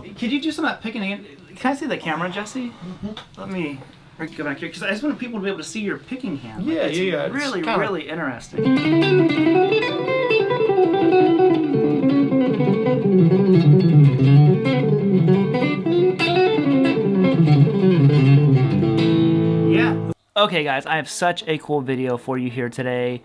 Could you do some of that picking again? Can I see the camera, Jesse? Let me go back here because I just want people to be able to see your picking hand. Yeah, it's yeah. Really, kinda... really interesting. Yeah. Okay, guys, I have such a cool video for you here today.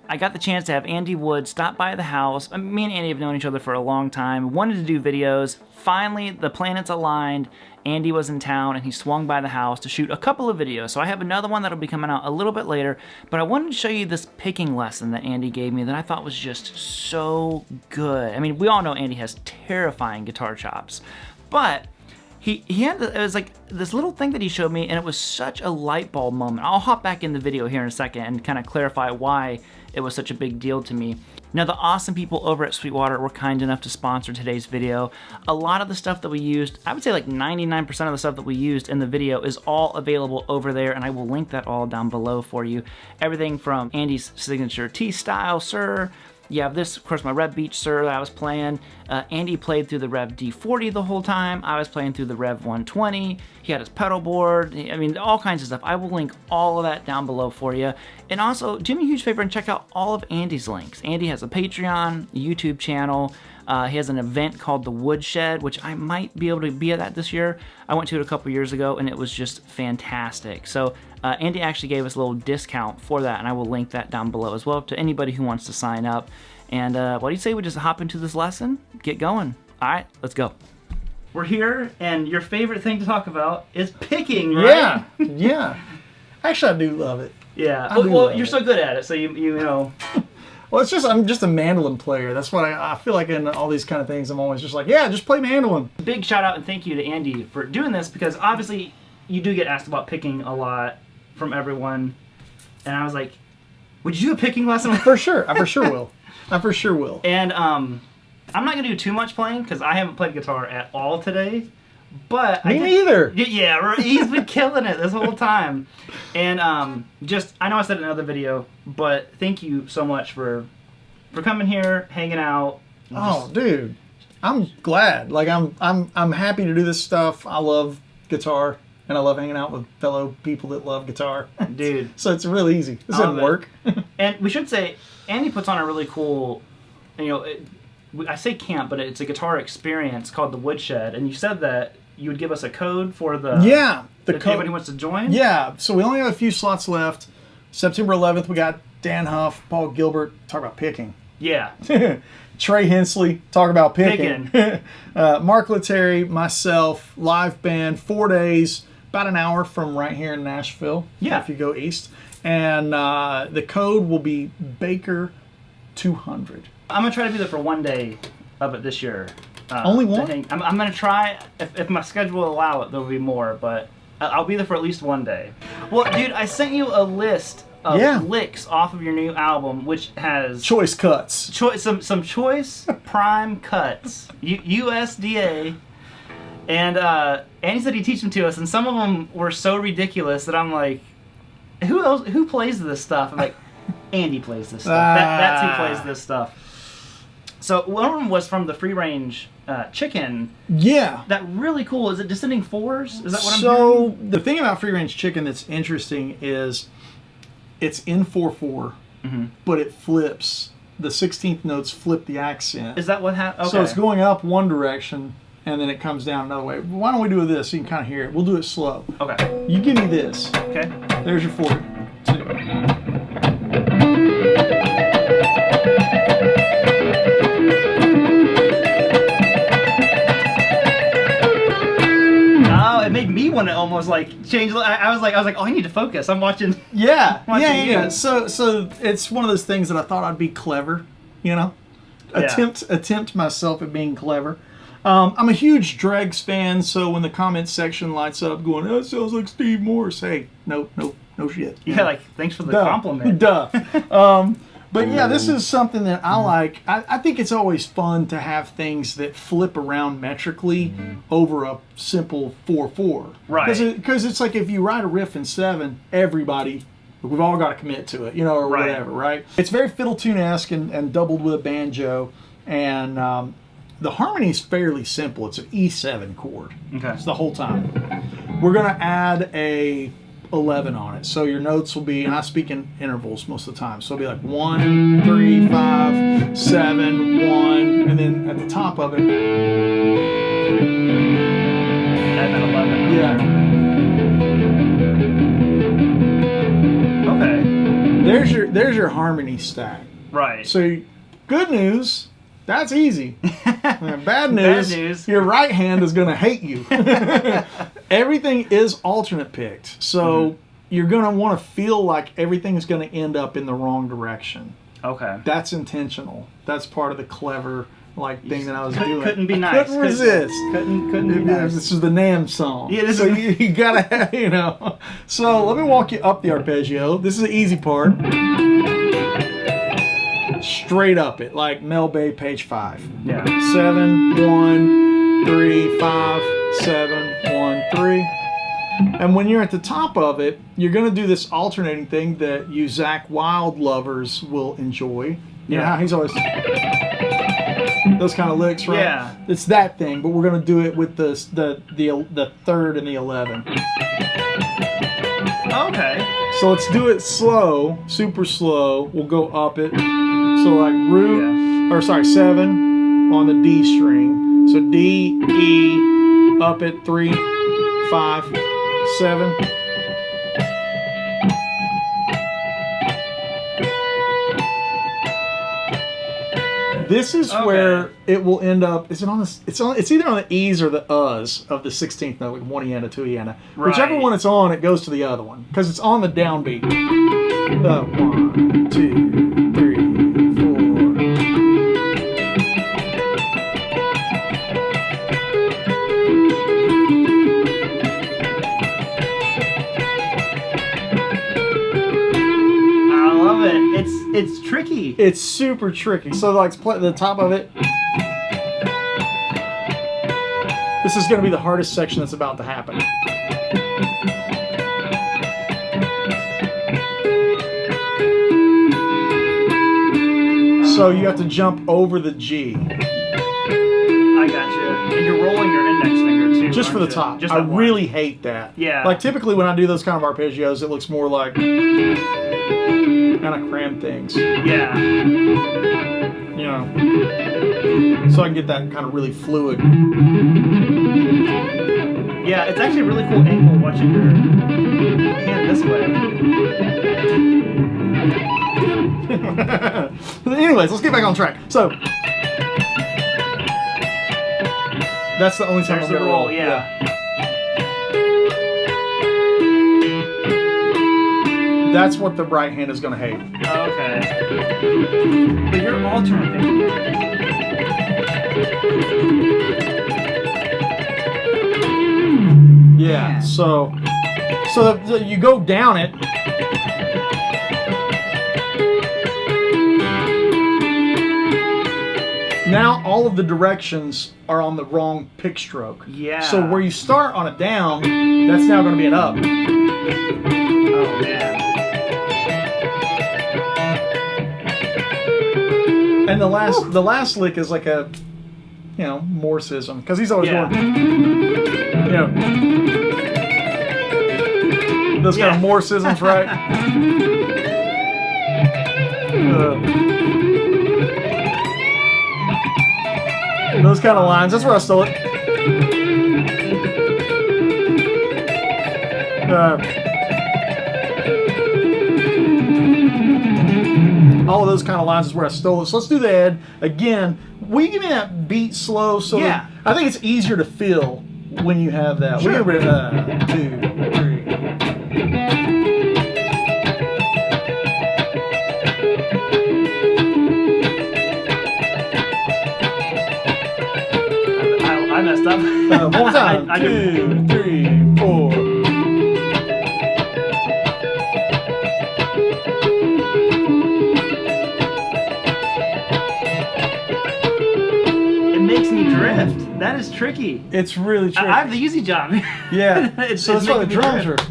I got the chance to have Andy Wood stop by the house. Me and Andy have known each other for a long time, wanted to do videos. Finally, the planets aligned. Andy was in town and he swung by the house to shoot a couple of videos. So I have another one that'll be coming out a little bit later, but I wanted to show you this picking lesson that Andy gave me that I thought was just so good. I mean, we all know Andy has terrifying guitar chops, but he had, it was like this little thing that he showed me, and it was such a light bulb moment. I'll hop back in the video here in a second and kind of clarify why it was such a big deal to me. Now, the awesome people over at Sweetwater were kind enough to sponsor today's video. A lot of the stuff that we used, I would say like 99% of the stuff that we used in the video is all available over there, and I will link that all down below for you. Everything from Andy's signature T-Style Sir. You have this, of course, my Rev Beach Sir that I was playing. Andy played through the Rev D40 the whole time. I was playing through the Rev 120. He had his pedal board. I mean, all kinds of stuff. I will link all of that down below for you. And also, do me a huge favor and check out all of Andy's links. Andy has a Patreon, a YouTube channel. He has an event called the Woodshed, which I might be able to be at that this year. I went to it a couple years ago, and it was just fantastic. So Andy actually gave us a little discount for that, and I will link that down below as well to anybody who wants to sign up. And what do you say we just hop into this lesson? Get going. All right, let's go. We're here, and your favorite thing to talk about is picking, right? Yeah, yeah. Actually, I do love it. Yeah. Well, you're so good at it, so you know. Well, it's just I'm just a mandolin player. That's what I feel like in all these kind of things. I'm always just like, yeah, just play mandolin. Big shout out and thank you to Andy for doing this, because obviously you do get asked about picking a lot from everyone, and I was like, would you do a picking lesson? For sure, I for sure will. I for sure will. And I'm not gonna do too much playing because I haven't played guitar at all today. But Me neither. Yeah, he's been killing it this whole time. And just, I know I said it in another video, but thank you so much for coming here, hanging out. Oh, dude, I'm glad. Like I'm happy to do this stuff. I love guitar, and I love hanging out with fellow people that love guitar. Dude. So it's really easy. This doesn't work. And we should say, Andy puts on a really cool, you know, I say camp, but it's a guitar experience called the Woodshed. And you said that you would give us a code for the the if anybody wants to join. Yeah, so we only have a few slots left. September 11th, we got Dan Huff, Paul Gilbert, talk about picking. Yeah. Trey Hensley, talk about picking. Mark Letary, myself, live band, 4 days, about an hour from right here in Nashville. Yeah. If you go east. And the code will be Baker 200. I'm going to try to be there for 1 day of it this year. Only one? I'm going to try, if my schedule will allow it, there will be more, but I'll be there for at least 1 day. Well, dude, I sent you a list of licks off of your new album, which has... Choice cuts. Some choice prime cuts. USDA. And Andy said he'd teach them to us, and some of them were so ridiculous that I'm like, who plays this stuff? I'm like, Andy plays this stuff. That's who plays this stuff. So one of them was from the Free Range Chicken. Yeah. That really cool. Is it descending fours? Is that what I'm hearing? So the thing about Free Range Chicken that's interesting is it's in 4/4, but it flips. The 16th notes flip the accent. Is that what happened? Okay. So it's going up one direction, and then it comes down another way. Why don't we do this so you can kind of hear it? We'll do it slow. Okay. You give me this. Okay. There's your 4, 2. It made me want to almost like change. I was like, oh, I need to focus. I'm watching. Yeah, watching yeah. So it's one of those things that I thought I'd be clever, you know, attempt myself at being clever. I'm a huge Dregs fan, so when the comments section lights up, going, "Oh, it sounds like Steve Morse," hey, no shit. Yeah, like thanks for the compliment. Duh. But yeah, this is something that I like. I think it's always fun to have things that flip around metrically over a simple 4/4. Right. Because it's like if you write a riff in 7, everybody, we've all got to commit to it, you know, or whatever, right? It's very fiddle tune-esque and doubled with a banjo. And the harmony is fairly simple. It's an E7 chord. Okay. It's the whole time. We're gonna add a 11 on it. So your notes will be, and I speak in intervals most of the time. So it'll be like 1, 3, 5, 7, 1, and then at the top of it. Add that 11. Yeah. Okay. There's your harmony stack. Right. So good news, that's easy. Bad news, your right hand is going to hate you. Everything is alternate picked. So you're going to want to feel like everything is going to end up in the wrong direction. Okay. That's intentional. That's part of the clever thing that I was doing. Couldn't be nice. Couldn't resist. Couldn't be nice. This is the Nam song. Yeah, so you gotta have, So let me walk you up the arpeggio. This is the easy part. Straight up it, like Mel Bay, page 5. Yeah. 7, 1, 3, 5, 7, 1, 3. And when you're at the top of it, you're going to do this alternating thing that you Zakk Wylde lovers will enjoy. You know how he's always those kind of licks, right? Yeah. It's that thing, but we're going to do it with the third and the 11. Okay. So let's do it slow, super slow. We'll go up it. So like root, or sorry, 7 on the D string. So D, E, up it, 3, 5, 7. This is where it will end up. Is it on the? It's either on the E's or the U's of the 16th note, like 1 eana, 2 eana. Right. Whichever one it's on, it goes to the other one because it's on the downbeat. 1, 2, 3, 4. I love it. It's tricky. It's super tricky. So like the top of it. This is going to be the hardest section that's about to happen. So you have to jump over the G. I gotcha. And you're rolling your index finger too. Just for the you? top. Just I that one. really hate that. Yeah. Like typically when I do those kind of arpeggios, it looks more like kind of cram things. Yeah. You know. So I can get that kind of really fluid. Yeah, it's actually a really cool angle watching your hand this way. Anyways, let's get back on track. So that's the only time There's I'm the gonna roll, roll. yeah. That's what the right hand is going to hate. Okay. But you're alternating. Yeah. So you go down it. Now all of the directions are on the wrong pick stroke. Yeah. So where you start on a down, that's now going to be an up. Oh man. And the last lick is like a, Morseism, because he's always going, those kind of Morseisms, right? Those kind of lines. That's where I stole it. All of those kind of lines is where I stole it. So let's do the Ed again. Will you give me that beat slow? So Yeah. I think it's easier to feel when you have that. Sure. We'll get 2, 3. I messed up. One more time. 2, 3, 4. It makes me drift. That is tricky. It's really tricky. I have the easy job. Yeah. It's So that's why the making me drums drift. are.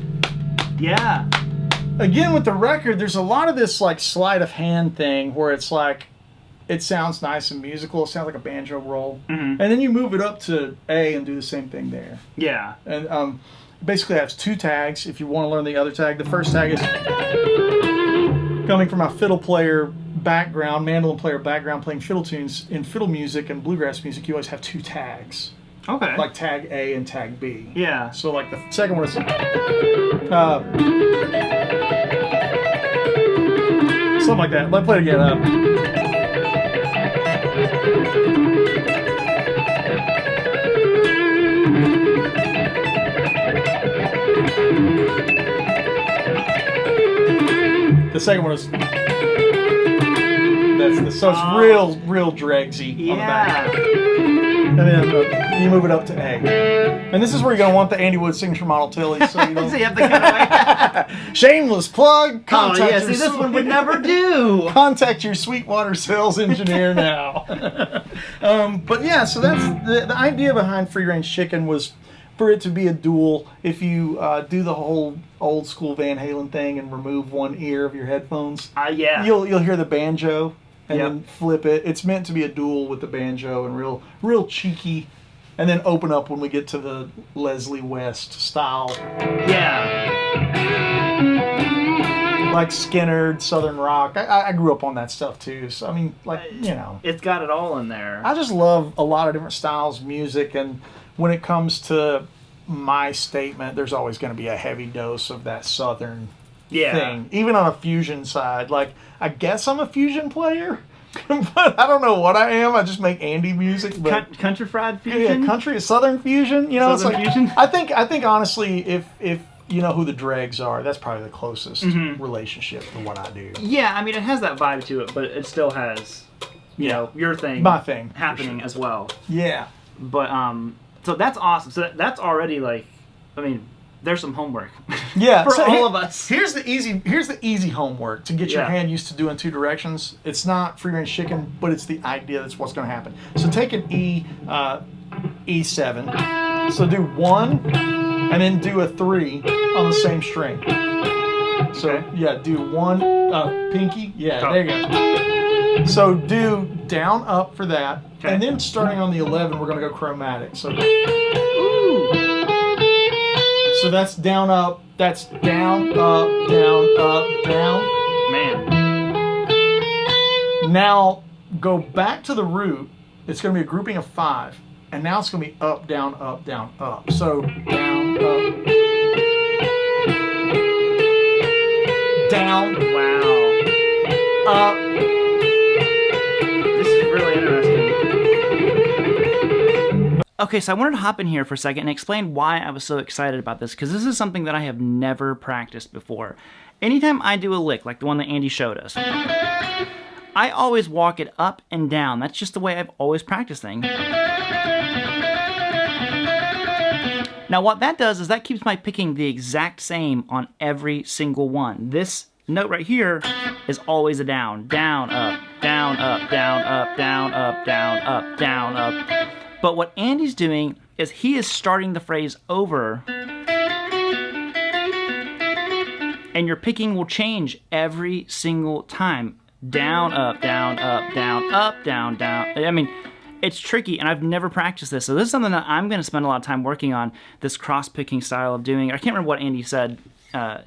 Yeah. Again, with the record, there's a lot of this like sleight of hand thing where it's like it sounds nice and musical. It sounds like a banjo roll. Mm-hmm. And then you move it up to A and do the same thing there. Yeah. And basically it has 2 tags. If you want to learn the other tag, the first tag is coming from my fiddle player background, mandolin player background, playing fiddle tunes. In fiddle music and bluegrass music, you always have 2 tags. Okay. Like tag A and tag B. Yeah. So like the second one is something like that. Let's play it again. The second one is so it's real dregsy on the back. And then you move it up to A. And this is where you're going to want the Andy Wood signature model Tilly. So you don't... So you have to cut away. Shameless plug. Contact yeah, see, this one would never do. Contact your Sweetwater sales engineer now. But yeah, so that's the idea behind free range chicken was for it to be a dual. If you do the whole old school Van Halen thing and remove one ear of your headphones, yeah, you'll hear the banjo and Yep. then flip it. It's meant to be a dual with the banjo and real cheeky, and then open up when we get to the Leslie West style, Yeah. like Skinner, Southern rock. I grew up on that stuff too. So I mean, like, you know, It's got it all in there. I just love a lot of different styles of music, and when it comes to my statement, there's always going to be a heavy dose of that Southern thing, even on a fusion side. Like, I guess I'm a fusion player, but I don't know what I am. I just make Andy music. But Country fried fusion? yeah, country, Southern fusion. You know, Southern it's like fusion? I think honestly, if you know who the Dregs are, that's probably the closest relationship to what I do. Yeah, I mean, it has that vibe to it, but it still has, you know, your thing, My thing, for happening sure. as well. Yeah. But so that's awesome. So that's already like, I mean, there's some homework. Yeah, for so all of us. Here's the easy homework to get your hand used to doing 2 directions. It's not free range chicken, but it's the idea that's what's going to happen. So take an E7. So do 1 and then do a 3 on the same string. So yeah, do 1 pinky. Yeah, there you go. So do down up for that, and then starting on the 11, we're going to go chromatic. So. So that's down, up, that's down, up, down. Man. Now go back to the root. It's going to be a grouping of 5. And now it's going to be up, down, up, down, up. So down, up, down, Wow. up. This is really interesting. Okay, so I wanted to hop in here for a second and explain why I was so excited about this, because this is something that I have never practiced before. Anytime I do a lick, like the one that Andy showed us, I always walk it up and down. That's just the way I've always practiced things. Now what that does is that keeps my picking the exact same on every single one. This note right here is always a down. Down, up, down, up, down, up, down, up, down, up, down, up. But what Andy's doing is he is starting the phrase over, and your picking will change every single time. Down, up, down, up, down, up, down, down. I mean, it's tricky, and I've never practiced this. So this is something that I'm going to spend a lot of time working on, this cross-picking style of doing it. I can't remember what Andy said, how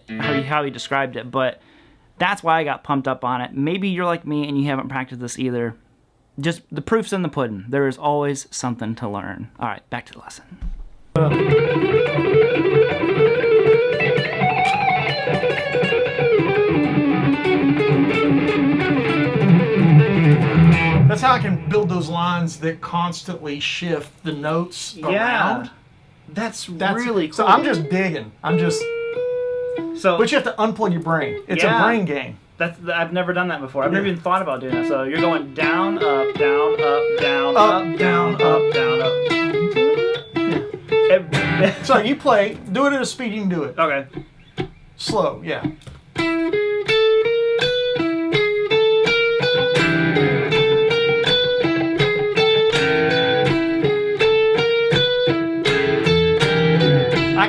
he described it, but that's why I got pumped up on it. Maybe you're like me and you haven't practiced this either. Just the proof's in the pudding. There is always something to learn. All right, back to the lesson. That's how I can build those lines that constantly shift the notes around. That's really cool. So I'm just digging. But you have to unplug your brain. It's a brain game. I've never done that before. I've never even thought about doing that. So you're going down, up, down, up, down, up, down, up, down, up. So you play, do it at a speed you can do it. Okay. Slow, yeah. I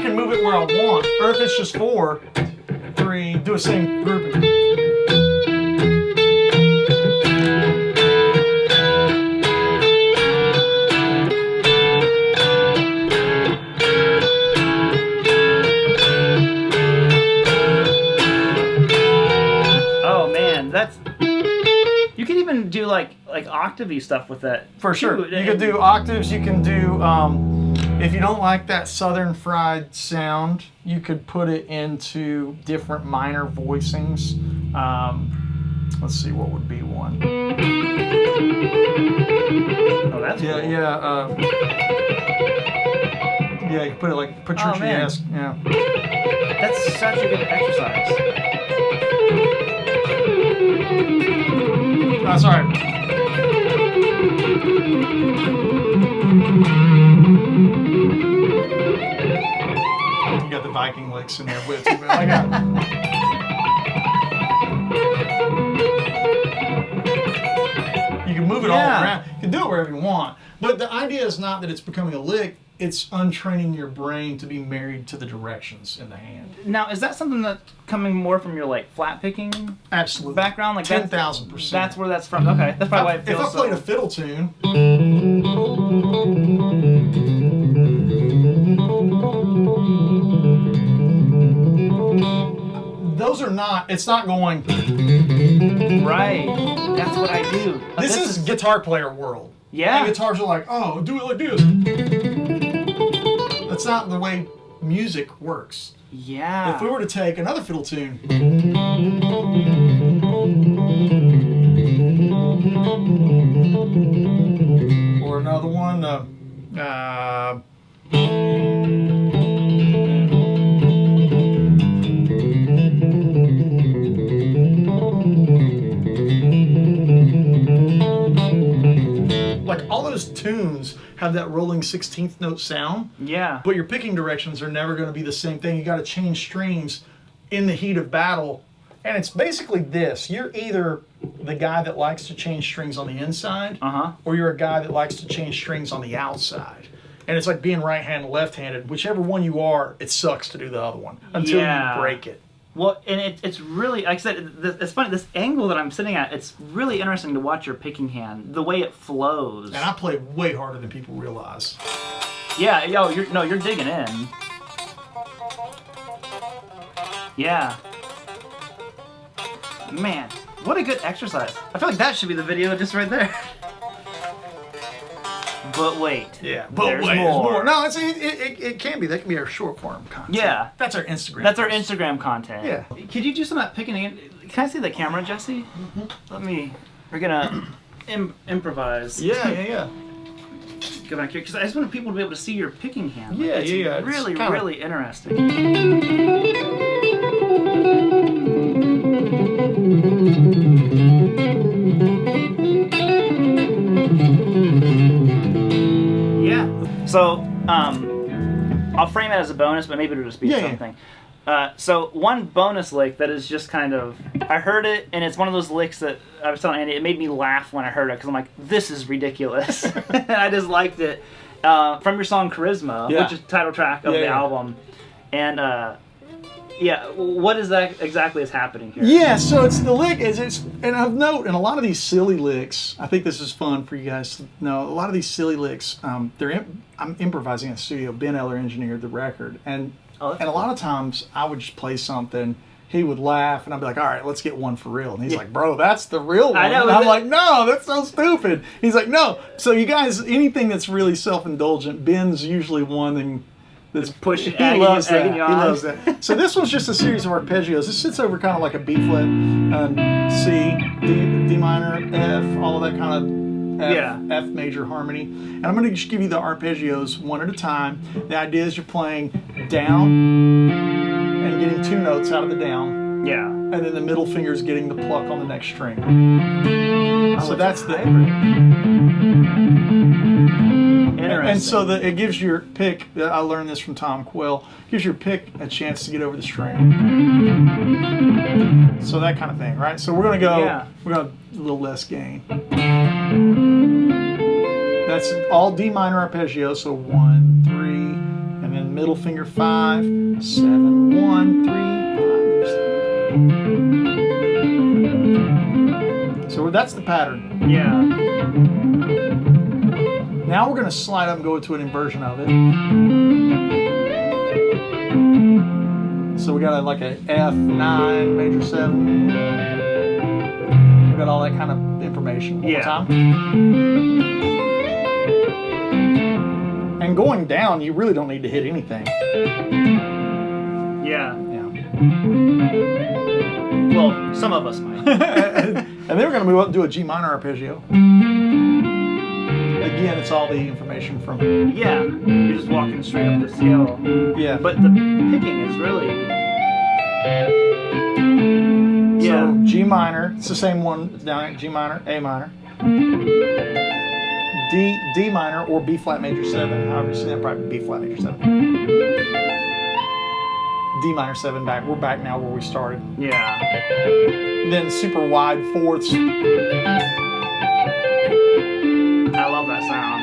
can move it where I want. Or if it's just 4, 3, do a same grouping. octavey stuff with that. For sure. too. You could do octaves. You can do, if you don't like that Southern fried sound, you could put it into different minor voicings. Let's see, what would be one? Oh, that's cool. Yeah, yeah, you can put it like Petrucci-esque. Yeah. That's such a good exercise. Oh, sorry. You got the Viking licks in there with it. I got You can move it all around. You can do it wherever you want. But the idea is not that it's becoming a lick. It's untraining your brain to be married to the directions in the hand. Now, is that something that's coming more from your like flat picking Absolutely. background? Like 10,000%. That's where that's from. Okay, that's probably why it If feels I played a fiddle tune, those are not. It's not going. Right. That's what I do. This is guitar player world. Yeah. And guitars are like, oh, do it like this. That's not the way music works. Yeah. If we were to take another fiddle tune, or another one, like all those tunes have that rolling 16th note sound. Yeah. But your picking directions are never going to be the same thing. You got to change strings in the heat of battle. And it's basically this. You're either the guy that likes to change strings on the inside, or you're a guy that likes to change strings on the outside. And it's like being right-handed, left-handed. Whichever one you are, it sucks to do the other one until you break it. Well, and it's really, like I said, it's funny, this angle that I'm sitting at, it's really interesting to watch your picking hand, the way it flows. And I play way harder than people realize. Yeah, you're digging in. Yeah. Man, what a good exercise. I feel like that should be the video just right there. But wait. Yeah, but there's wait, more. there's more. No, it can be. That can be our short form content. Yeah. That's our Instagram. That's our Instagram content. Yeah. Could you do some of that picking again? Can I see the camera, Jesse? Mm-hmm. We're gonna improvise. Yeah. Go back here, because I just want people to be able to see your picking hand. Yeah, it's yeah. Really, it's kinda... really interesting. Yeah. So, I'll frame it as a bonus, but maybe it'll just be something. So one bonus lick that is just kind of, I heard it, and it's one of those licks that I was telling Andy, it made me laugh when I heard it, because I'm like, this is ridiculous. And I just liked it. From your song Charisma, which is the title track of the album. And what is that exactly is happening here? Yeah, so it's the lick, and of note, in a lot of these silly licks, I think this is fun for you guys to know, a lot of these silly licks, I'm improvising in the studio. Ben Eller engineered the record, and a lot of times I would just play something, he would laugh, and I'd be like, all right, let's get one for real. And he's like, bro, that's the real one. I know, and I'm like, no, that's so stupid. He's like, no. So you guys, anything that's really self-indulgent, Ben's usually one that's pushing. He loves that. He loves that. So this one's just a series of arpeggios. This sits over kind of like a B flat, C, D minor, F, all of that kind of F major harmony. And I'm going to just give you the arpeggios one at a time. The idea is you're playing down and getting two notes out of the down. Yeah. And then the middle finger is getting the pluck on the next string. So that's the And so it gives your pick, I learned this from Tom Quill, gives your pick a chance to get over the string. So that kind of thing, right? So we're going to go, we're going to a little less gain. That's all D minor arpeggio, so 1, 3, and then middle finger 5, 7, 1, 3, 5, 7. So that's the pattern. Yeah. Now we're going to slide up and go to an inversion of it. So we got like a F9, major 7. We got all that kind of information. information one Yeah. more time. And going down, you really don't need to hit anything. Yeah. Yeah. Well, some of us might. And then we're going to move up and do a G minor arpeggio. Again, it's all the information from. Yeah. You're just walking straight up the scale. Yeah. But the picking is really. Yeah. So G minor, it's the same one down at G minor, A minor, D minor, or B flat major 7. However you see that, probably B flat major 7. D minor 7 back. We're back now where we started. Yeah. Then super wide fourths. I love that sound.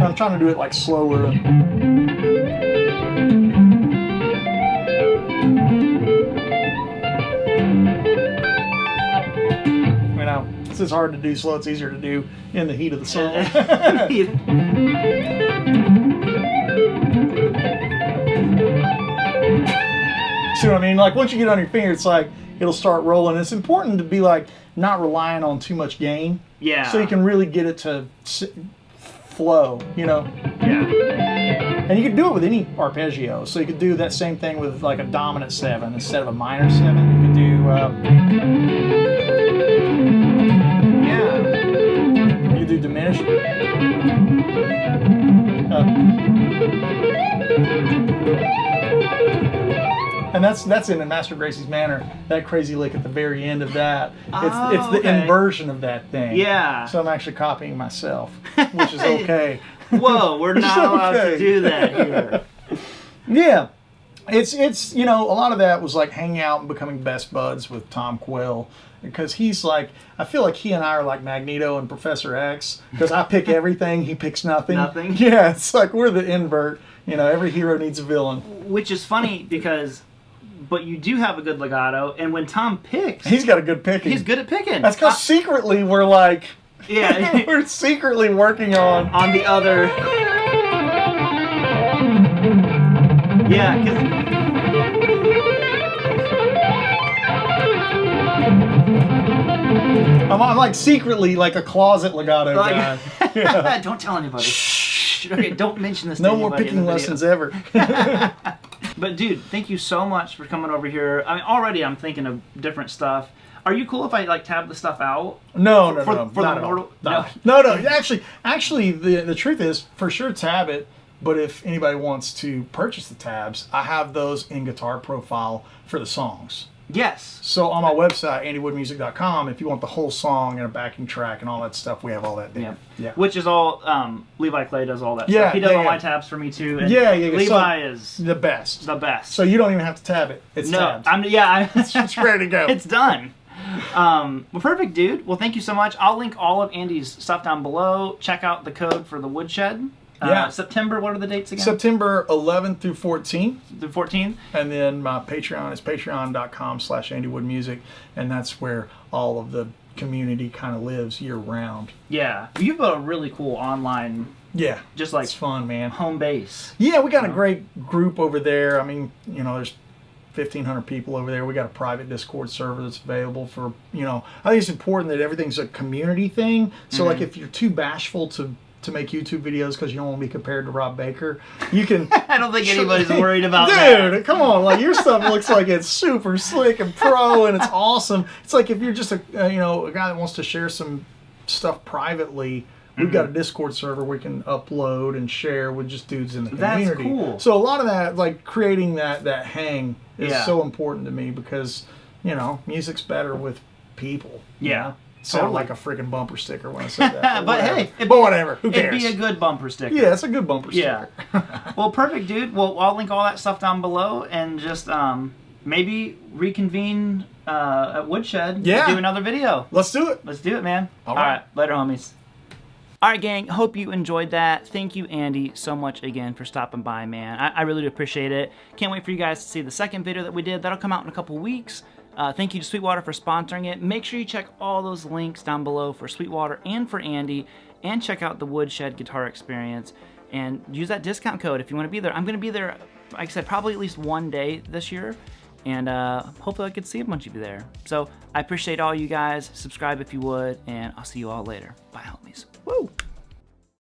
I'm trying to do it like slower. You know, it's just hard to do slow. It's easier to do in the heat of the song. See what I mean? Like once you get on your finger, it's like it'll start rolling. It's important to be like not relying on too much gain. Yeah. So you can really get it to flow, you know? Yeah. And you could do it with any arpeggio. So you could do that same thing with like a dominant 7 instead of a minor 7. You could do. Yeah. You could do diminished. And that's in Master Gracie's Manor, that crazy lick at the very end of that. It's the okay. inversion of that thing. Yeah. So I'm actually copying myself, which is okay. Whoa, we're not allowed to okay. do that here. Yeah. It's you know, a lot of that was like hanging out and becoming best buds with Tom Quill. Because he's like, I feel like he and I are like Magneto and Professor X. Because I pick everything, he picks nothing. Nothing? Yeah, it's like we're the invert. You know, every hero needs a villain. Which is funny because, but you do have a good legato, and when Tom picks, He's got a good picking. he's good at picking. That's because secretly we're like, yeah, we're secretly working on. on the other. Yeah, 'cause I'm like secretly like a closet legato guy. like, don't tell anybody. Shh. Okay, don't mention this. To No more anybody in picking the video. lessons ever. But dude, thank you so much for coming over here. I mean, already I'm thinking of different stuff. Are you cool if I like tab the stuff out? No, For not the at all. mortal- No. Actually, the truth is, for sure, tab it. But if anybody wants to purchase the tabs, I have those in Guitar Profile for the songs. Yes. So on my website, andywoodmusic.com, if you want the whole song and a backing track and all that stuff, we have all that there. Yeah. Which is all, Levi Clay does all that Yeah, stuff. He does yeah, all yeah. my tabs for me too. And Yeah. Levi is The best. the best. So you don't even have to tab it. It's no, tabbed. It's ready to go. It's done. Well, perfect, dude. Well, thank you so much. I'll link all of Andy's stuff down below. Check out the code for the Woodshed. Yeah. September, what are the dates again? September 11th through 14th. The 14th? And then my Patreon is patreon.com/AndyWoodMusic. And that's where all of the community kind of lives year round. Yeah. You've got a really cool online, Yeah. just like It's fun, man. home base. Yeah, we got a great group over there. I mean, you know, there's 1,500 people over there. We got a private Discord server that's available for, you know, I think it's important that everything's a community thing. So, like, if you're too bashful to make YouTube videos because you don't want to be compared to Rob Baker, you can... I don't think anybody's worried about that. Dude, come on. Like, your stuff looks like it's super slick and pro and it's awesome. It's like if you're just a guy that wants to share some stuff privately, we've got a Discord server we can upload and share with just dudes in the community. That's cool. So a lot of that, like creating that hang is Yeah. so important to me because, you know, music's better with people. you Yeah. know? Sound like a freaking bumper sticker when I said that. But whatever. hey, but whatever. Who It'd cares? be a good bumper sticker. Yeah, it's a good bumper Yeah. sticker. Well, perfect, dude. Well, I'll link all that stuff down below and just maybe reconvene at Woodshed. Yeah. And do another video. Let's do it. Let's do it, man. All All right. right. Later, homies. All right, gang. Hope you enjoyed that. Thank you, Andy, so much again for stopping by, man. I really do appreciate it. Can't wait for you guys to see the second video that we did. That'll come out in a couple weeks. Thank you to Sweetwater for sponsoring it. Make sure you check all those links down below for Sweetwater and for Andy. And check out the Woodshed Guitar Experience. And use that discount code if you want to be there. I'm going to be there like I said, probably at least one day this year. And hopefully I could see a bunch of you there. So I appreciate all you guys. Subscribe if you would, and I'll see you all later. Bye, homies. Woo!